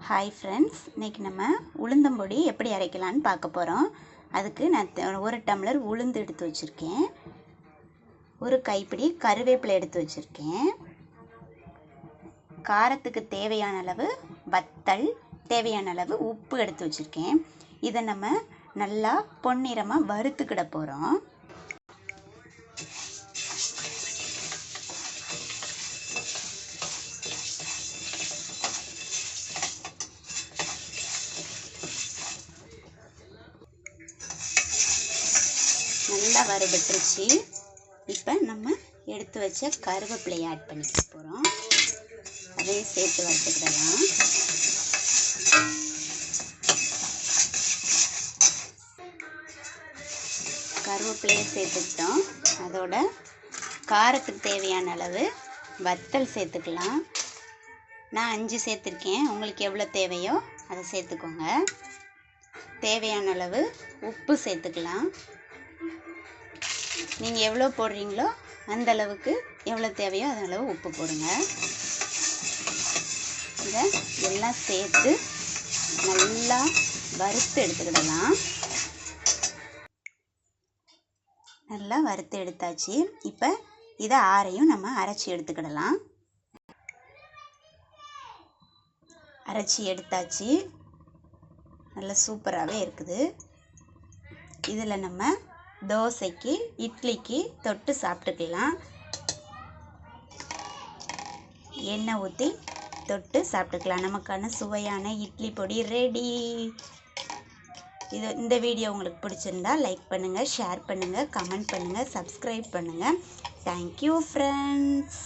Hi friends, இன்றைக்கி நம்ம உளுந்தம்பொடி எப்படி அரைக்கலான்னு பார்க்க போகிறோம். அதுக்கு நான் ஒரு டம்ளர் உளுந்து எடுத்து வச்சுருக்கேன், ஒரு கைப்பிடி கருவேப்பிலை எடுத்து வச்சுருக்கேன், காரத்துக்கு தேவையான அளவு வத்தல், தேவையான அளவு உப்பு எடுத்து வச்சுருக்கேன். இதை நம்ம நல்லா பொன்னிறமாக வறுத்துக்கிட போகிறோம். நல்லா வறுபட்டுருச்சு. இப்போ நம்ம எடுத்து வச்ச கருவேப்பிலையை ஆட் பண்ணிக்க போகிறோம். அதையும் சேர்த்து வறுத்துக்கிடலாம். கருவேப்பிலையை சேர்த்துக்கிட்டோம். அதோட காரத்துக்கு தேவையான அளவு வத்தல் சேர்த்துக்கலாம். நான் 5 சேர்த்துருக்கேன். உங்களுக்கு எவ்வளோ தேவையோ அதை சேர்த்துக்கோங்க. தேவையான அளவு உப்பு சேர்த்துக்கலாம். நீங்கள் எவ்வளோ போடுறீங்களோ அந்த அளவுக்கு எவ்வளோ தேவையோ அந்த அளவு உப்பு போடுங்க. இதை எல்லாம் சேர்த்து நல்லா வறுத்து எடுத்துக்கிடலாம். நல்லா வறுத்து எடுத்தாச்சு. இப்போ இதை ஆறையும் நம்ம அரைச்சி எடுத்துக்கிடலாம். அரைச்சி எடுத்தாச்சு. நல்லா சூப்பராகவே இருக்குது. இதில் நம்ம தோசைக்கு, இட்லிக்கு தொட்டு சாப்பிட்டுக்கலாம். எண்ணெய் ஊற்றி தொட்டு சாப்பிட்டுக்கலாம். நமக்கான சுவையான இட்லி பொடி ரெடி. இந்த வீடியோ உங்களுக்கு பிடிச்சிருந்தா லைக் பண்ணுங்கள், ஷேர் பண்ணுங்கள், கமெண்ட் பண்ணுங்கள், சப்ஸ்கிரைப் பண்ணுங்கள். Thank you friends.